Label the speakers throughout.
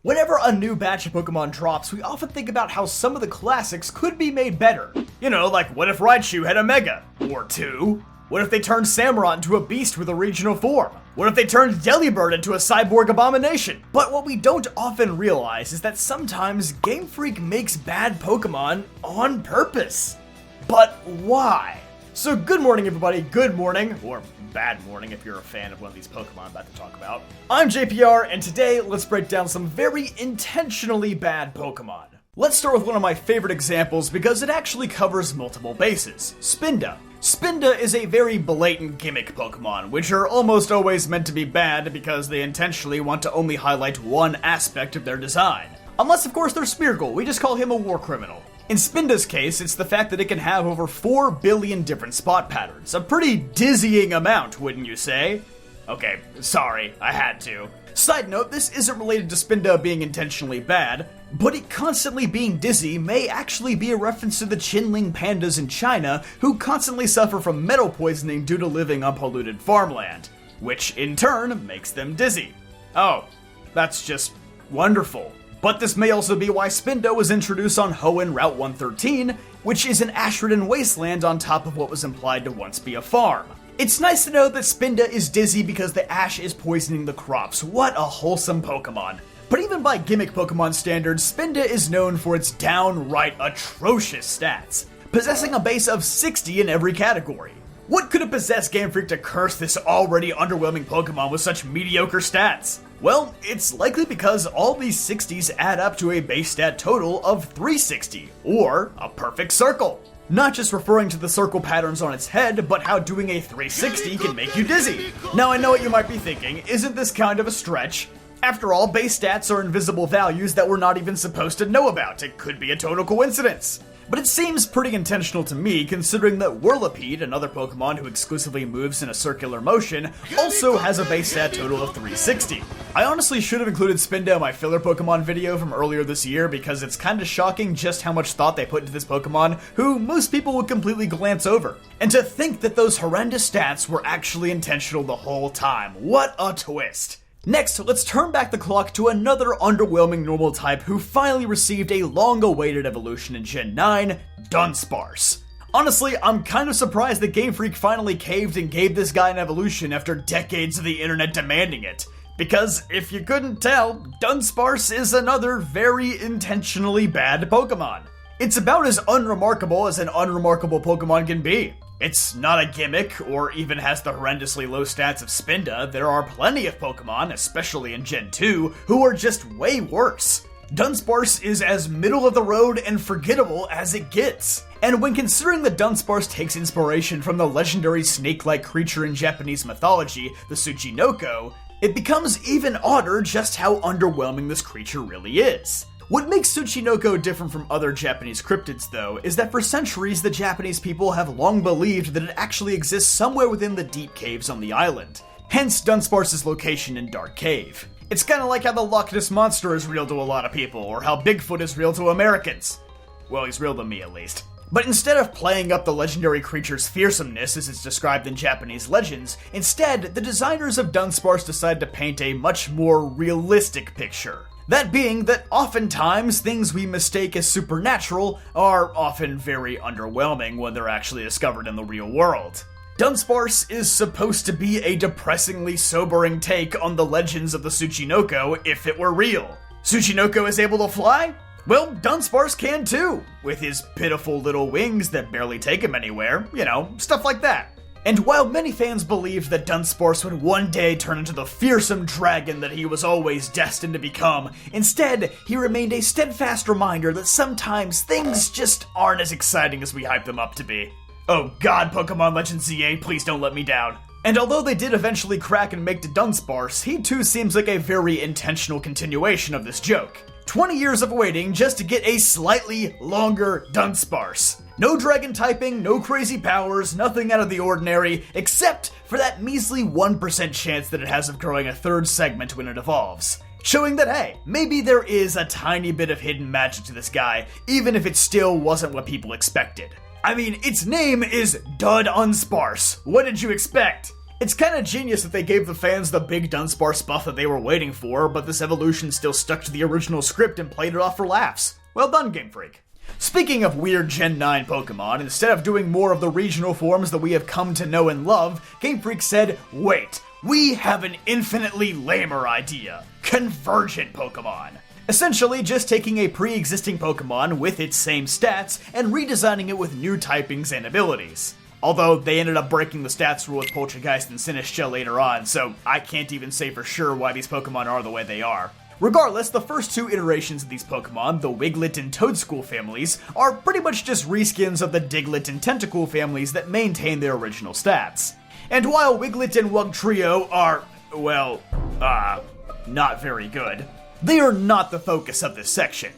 Speaker 1: Whenever a new batch of Pokemon drops, we often think about how some of the classics could be made better. You know, like what if Raichu had a Mega? Or two? What if they turned Samurott into a beast with a regional form? What if they turned Delibird into a cyborg abomination? But what we don't often realize is that sometimes Game Freak makes bad Pokemon on purpose. But why? So good morning everybody, good morning, or bad morning if you're a fan of one of these Pokemon I'm about to talk about. I'm JPR, and today let's break down some very intentionally bad Pokemon. Let's start with one of my favorite examples because it actually covers multiple bases, Spinda. Spinda is a very blatant gimmick Pokemon, which are almost always meant to be bad because they intentionally want to only highlight one aspect of their design. Unless of course they're Smeargle, we just call him a war criminal. In Spinda's case, it's the fact that it can have over 4 billion different spot patterns. A pretty dizzying amount, wouldn't you say? Okay, sorry, I had to. Side note, this isn't related to Spinda being intentionally bad, but it constantly being dizzy may actually be a reference to the Qinling pandas in China who constantly suffer from metal poisoning due to living on polluted farmland, which in turn makes them dizzy. Oh, that's just wonderful. But this may also be why Spinda was introduced on Hoenn Route 113, which is an Ashridden wasteland on top of what was implied to once be a farm. It's nice to know that Spinda is dizzy because the ash is poisoning the crops. What a wholesome Pokemon. But even by gimmick Pokemon standards, Spinda is known for its downright atrocious stats, possessing a base of 60 in every category. What could have possessed Game Freak to curse this already underwhelming Pokemon with such mediocre stats? Well, it's likely because all these 60s add up to a base stat total of 360, or a perfect circle. Not just referring to the circle patterns on its head, but how doing a 360 can make you dizzy. Now I know what you might be thinking, isn't this kind of a stretch? After all, base stats are invisible values that we're not even supposed to know about. It could be a total coincidence. But it seems pretty intentional to me, considering that Whirlipede, another Pokemon who exclusively moves in a circular motion, also has a base stat total of 360. I honestly should have included Spinda in my filler Pokemon video from earlier this year because it's kinda shocking just how much thought they put into this Pokemon, who most people would completely glance over. And to think that those horrendous stats were actually intentional the whole time. What a twist! Next, let's turn back the clock to another underwhelming normal type who finally received a long-awaited evolution in Gen 9, Dunsparce. Honestly, I'm kind of surprised that Game Freak finally caved and gave this guy an evolution after decades of the internet demanding it. Because, if you couldn't tell, Dunsparce is another very intentionally bad Pokemon. It's about as unremarkable as an unremarkable Pokemon can be. It's not a gimmick, or even has the horrendously low stats of Spinda. There are plenty of Pokemon, especially in Gen 2, who are just way worse. Dunsparce is as middle of the road and forgettable as it gets. And when considering that Dunsparce takes inspiration from the legendary snake-like creature in Japanese mythology, the Tsuchinoko, it becomes even odder just how underwhelming this creature really is. What makes Tsuchinoko different from other Japanese cryptids, though, is that for centuries the Japanese people have long believed that it actually exists somewhere within the deep caves on the island. Hence Dunsparce's location in Dark Cave. It's kinda like how the Loch Ness Monster is real to a lot of people, or how Bigfoot is real to Americans. Well, he's real to me at least. But instead of playing up the legendary creature's fearsomeness as it's described in Japanese legends, instead, the designers of Dunsparce decided to paint a much more realistic picture. That being that oftentimes things we mistake as supernatural are often very underwhelming when they're actually discovered in the real world. Dunsparce is supposed to be a depressingly sobering take on the legends of the Tsuchinoko if it were real. Tsuchinoko is able to fly? Well, Dunsparce can too, with his pitiful little wings that barely take him anywhere, you know, stuff like that. And while many fans believed that Dunsparce would one day turn into the fearsome dragon that he was always destined to become, instead, he remained a steadfast reminder that sometimes things just aren't as exciting as we hype them up to be. Oh god, Pokemon Legends ZA, please don't let me down. And although they did eventually crack and make to Dunsparce, he too seems like a very intentional continuation of this joke. 20 years of waiting just to get a slightly longer Dunsparce. No dragon typing, no crazy powers, nothing out of the ordinary, except for that measly 1% chance that it has of growing a third segment when it evolves. Showing that, hey, maybe there is a tiny bit of hidden magic to this guy, even if it still wasn't what people expected. I mean, its name is Dunsparce. What did you expect? It's kinda genius that they gave the fans the big Dunsparce buff that they were waiting for, but this evolution still stuck to the original script and played it off for laughs. Well done, Game Freak. Speaking of weird Gen 9 Pokemon, instead of doing more of the regional forms that we have come to know and love, Game Freak said, wait, we have an infinitely lamer idea. Convergent Pokemon. Essentially just taking a pre-existing Pokemon with its same stats and redesigning it with new typings and abilities. Although they ended up breaking the stats rule with Poltergeist and Sinistcha later on, so I can't even say for sure why these Pokemon are the way they are. Regardless, the first two iterations of these Pokemon, the Wiglet and Toedscool families, are pretty much just reskins of the Diglett and Tentacool families that maintain their original stats. And while Wiglet and Wugtrio are, well, not very good, they are not the focus of this section.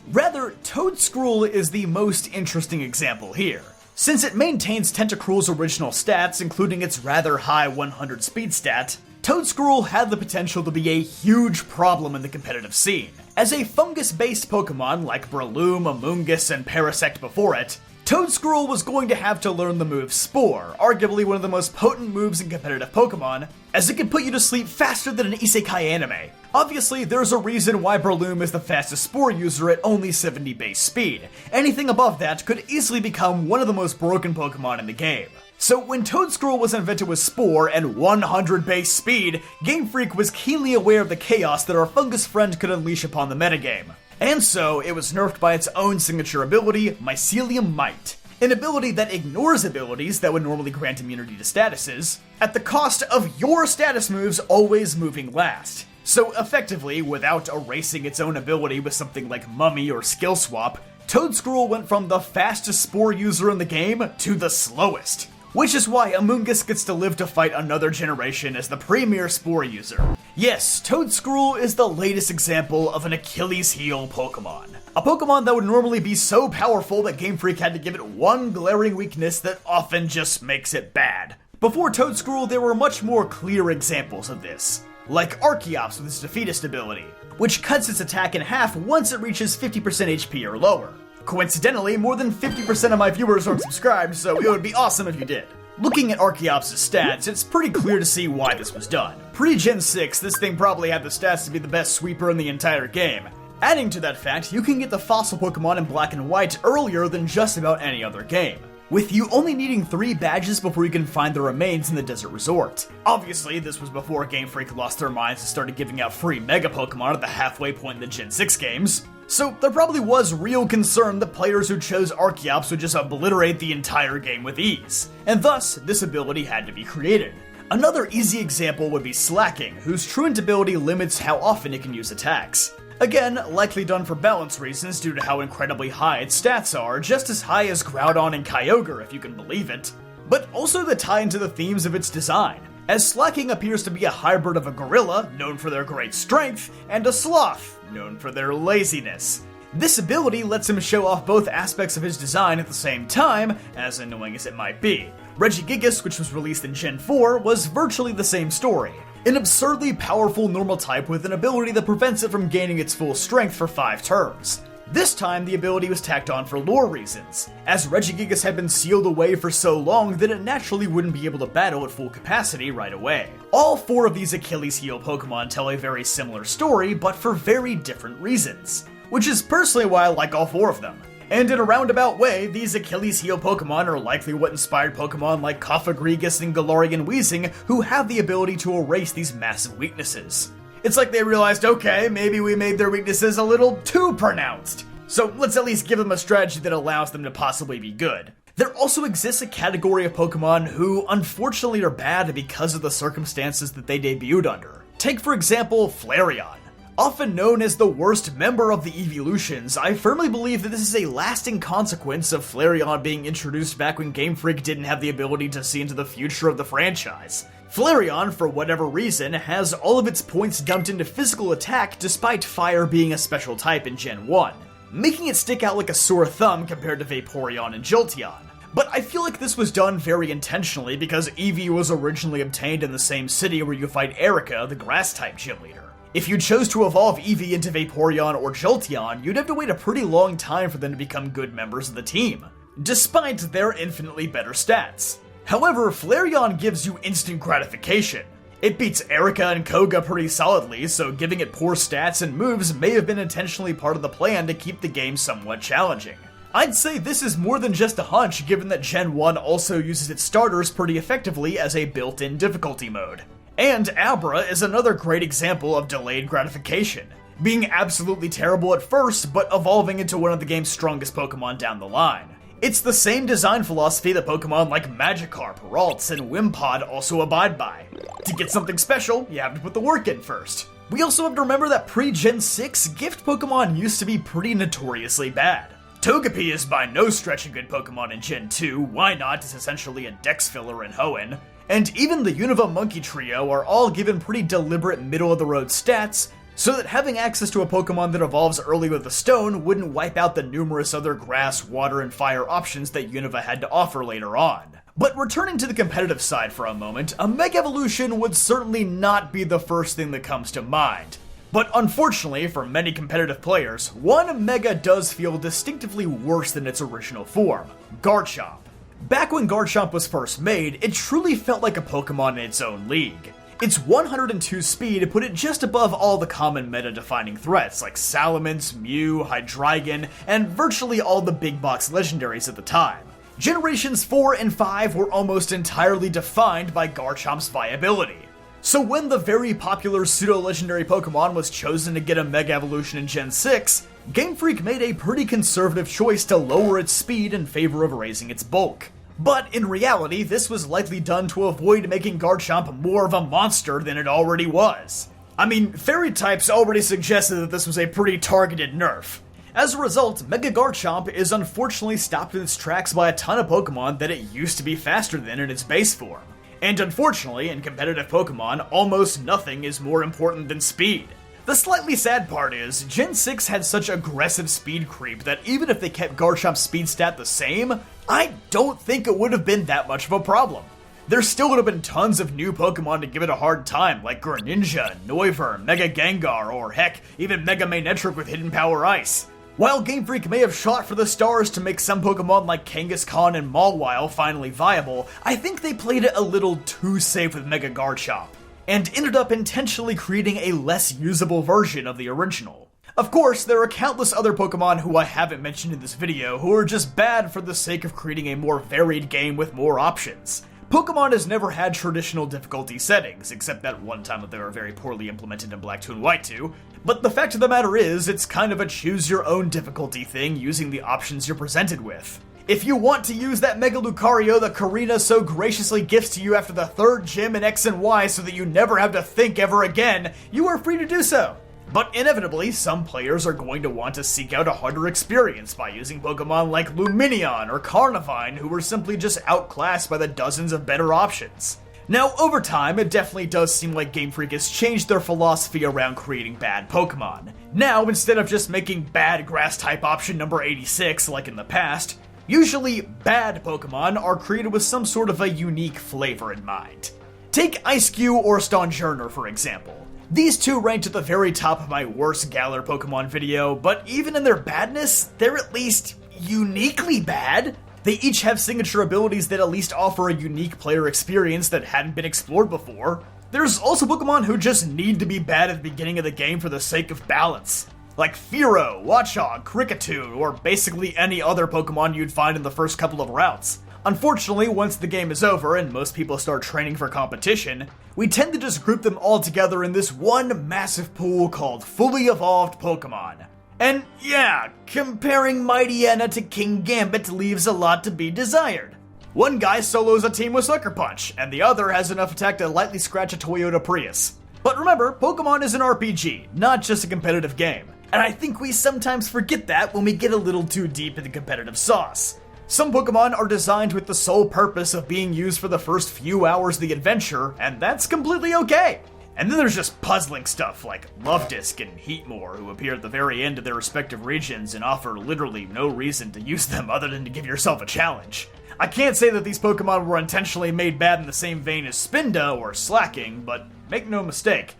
Speaker 1: Rather, Toedscool is the most interesting example here. Since it maintains Tentacruel's original stats, including its rather high 100 speed stat, Toedscool had the potential to be a huge problem in the competitive scene. As a fungus-based Pokemon like Breloom, Amoonguss, and Parasect before it, Toedscool was going to have to learn the move Spore, arguably one of the most potent moves in competitive Pokemon, as it could put you to sleep faster than an isekai anime. Obviously, there's a reason why Breloom is the fastest Spore user at only 70 base speed. Anything above that could easily become one of the most broken Pokemon in the game. So when Toedscool was invented with Spore and 100 base speed, Game Freak was keenly aware of the chaos that our fungus friend could unleash upon the metagame. And so, it was nerfed by its own signature ability, Mycelium Might. An ability that ignores abilities that would normally grant immunity to statuses, at the cost of your status moves always moving last. So effectively, without erasing its own ability with something like Mummy or Skill Swap, Toedscool went from the fastest Spore user in the game to the slowest. Which is why Amoonguss gets to live to fight another generation as the premier Spore user. Yes, Toedscool is the latest example of an Achilles heel Pokemon. A Pokemon that would normally be so powerful that Game Freak had to give it one glaring weakness that often just makes it bad. Before Toedscool, there were much more clear examples of this. Like Archeops with its Defeatist ability, which cuts its attack in half once it reaches 50% HP or lower. Coincidentally, more than 50% of my viewers aren't subscribed, so it would be awesome if you did. Looking at Archeops' stats, it's pretty clear to see why this was done. Pre-Gen 6, this thing probably had the stats to be the best sweeper in the entire game. Adding to that fact, you can get the fossil Pokemon in Black and White earlier than just about any other game, with you only needing 3 badges before you can find the remains in the Desert Resort. Obviously, this was before Game Freak lost their minds and started giving out free Mega Pokemon at the halfway point in the Gen 6 games. So there probably was real concern that players who chose Archeops would just obliterate the entire game with ease, and thus, this ability had to be created. Another easy example would be Slacking, whose Truant ability limits how often it can use attacks. Again, likely done for balance reasons due to how incredibly high its stats are, just as high as Groudon and Kyogre if you can believe it. But also to tie into the themes of its design, as Slacking appears to be a hybrid of a gorilla, known for their great strength, and a sloth, known for their laziness. This ability lets him show off both aspects of his design at the same time, as annoying as it might be. Regigigas, which was released in Gen 4, was virtually the same story. An absurdly powerful normal type with an ability that prevents it from gaining its full strength for 5 turns. This time, the ability was tacked on for lore reasons, as Regigigas had been sealed away for so long that it naturally wouldn't be able to battle at full capacity right away. All 4 of these Achilles heel Pokemon tell a very similar story, but for very different reasons, which is personally why I like all 4 of them. And in a roundabout way, these Achilles heel Pokemon are likely what inspired Pokemon like Cofagrigus and Galarian Weezing, who have the ability to erase these massive weaknesses. It's like they realized, okay, maybe we made their weaknesses a little too pronounced. So let's at least give them a strategy that allows them to possibly be good. There also exists a category of Pokemon who unfortunately are bad because of the circumstances that they debuted under. Take for example, Flareon. Often known as the worst member of the evolutions, I firmly believe that this is a lasting consequence of Flareon being introduced back when Game Freak didn't have the ability to see into the future of the franchise. Flareon, for whatever reason, has all of its points dumped into physical attack despite fire being a special type in Gen 1, making it stick out like a sore thumb compared to Vaporeon and Jolteon. But I feel like this was done very intentionally because Eevee was originally obtained in the same city where you fight Erica, the grass-type gym leader. If you chose to evolve Eevee into Vaporeon or Jolteon, you'd have to wait a pretty long time for them to become good members of the team, despite their infinitely better stats. However, Flareon gives you instant gratification. It beats Erica and Koga pretty solidly, so giving it poor stats and moves may have been intentionally part of the plan to keep the game somewhat challenging. I'd say this is more than just a hunch, given that Gen 1 also uses its starters pretty effectively as a built-in difficulty mode. And Abra is another great example of delayed gratification, being absolutely terrible at first, but evolving into one of the game's strongest Pokemon down the line. It's the same design philosophy that Pokemon like Magikarp, Ralts, and Wimpod also abide by. To get something special, you have to put the work in first. We also have to remember that pre-Gen 6, gift Pokemon used to be pretty notoriously bad. Togepi is by no stretch a good Pokemon in Gen 2, Why Not is essentially a dex filler in Hoenn, and even the Unova Monkey Trio are all given pretty deliberate middle-of-the-road stats, so that having access to a Pokemon that evolves early with a stone wouldn't wipe out the numerous other grass, water, and fire options that Unova had to offer later on. But returning to the competitive side for a moment, a Mega Evolution would certainly not be the first thing that comes to mind. But unfortunately, for many competitive players, one Mega does feel distinctively worse than its original form, Garchomp. Back when Garchomp was first made, it truly felt like a Pokemon in its own league. Its 102 speed put it just above all the common meta-defining threats like Salamence, Mew, Hydreigon, and virtually all the big box legendaries at the time. Generations 4 and 5 were almost entirely defined by Garchomp's viability. So when the very popular pseudo-legendary Pokemon was chosen to get a Mega Evolution in Gen 6, Game Freak made a pretty conservative choice to lower its speed in favor of raising its bulk. But in reality, this was likely done to avoid making Garchomp more of a monster than it already was. I mean, fairy types already suggested that this was a pretty targeted nerf. As a result, Mega Garchomp is unfortunately stopped in its tracks by a ton of Pokemon that it used to be faster than in its base form. And unfortunately, in competitive Pokemon, almost nothing is more important than speed. The slightly sad part is, Gen 6 had such aggressive speed creep that even if they kept Garchomp's speed stat the same, I don't think it would have been that much of a problem. There still would have been tons of new Pokemon to give it a hard time, like Greninja, Noivern, Mega Gengar, or heck, even Mega Manectric with Hidden Power Ice. While Game Freak may have shot for the stars to make some Pokemon like Kangaskhan and Mawile finally viable, I think they played it a little too safe with Mega Garchomp, and ended up intentionally creating a less usable version of the original. Of course, there are countless other Pokemon who I haven't mentioned in this video who are just bad for the sake of creating a more varied game with more options. Pokemon has never had traditional difficulty settings, except that one time that they were very poorly implemented in Black 2 and White 2, but the fact of the matter is, it's kind of a choose-your-own difficulty thing using the options you're presented with. If you want to use that Mega Lucario that Karina so graciously gifts to you after the 3rd gym in X and Y so that you never have to think ever again, you are free to do so. But inevitably, some players are going to want to seek out a harder experience by using Pokemon like Lumineon or Carnivine who were simply just outclassed by the dozens of better options. Now, over time, it definitely does seem like Game Freak has changed their philosophy around creating bad Pokemon. Now, instead of just making bad Grass-type option number 86 like in the past, usually bad Pokemon are created with some sort of a unique flavor in mind. Take Ice-Q or Stonjourner for example. These two ranked at the very top of my worst Galar Pokemon video, but even in their badness, they're at least uniquely bad. They each have signature abilities that at least offer a unique player experience that hadn't been explored before. There's also Pokemon who just need to be bad at the beginning of the game for the sake of balance, like Fearow, Watchog, Kricketune, or basically any other Pokemon you'd find in the first couple of routes. Unfortunately, once the game is over and most people start training for competition, we tend to just group them all together in this one massive pool called Fully Evolved Pokemon. And yeah, comparing Mightyena to King Gambit leaves a lot to be desired. One guy solos a team with Sucker Punch, and the other has enough attack to lightly scratch a Toyota Prius. But remember, Pokemon is an RPG, not just a competitive game. And I think we sometimes forget that when we get a little too deep into competitive sauce. Some Pokemon are designed with the sole purpose of being used for the first few hours of the adventure, and that's completely okay. And then there's just puzzling stuff like Lovedisk and Heatmore, who appear at the very end of their respective regions and offer literally no reason to use them other than to give yourself a challenge. I can't say that these Pokemon were intentionally made bad in the same vein as Spinda or Slacking, but make no mistake,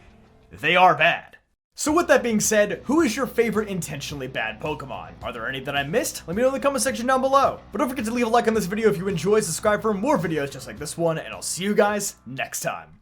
Speaker 1: they are bad. So with that being said, who is your favorite intentionally bad Pokemon? Are there any that I missed? Let me know in the comment section down below. But don't forget to leave a like on this video if you enjoy, subscribe for more videos just like this one, and I'll see you guys next time.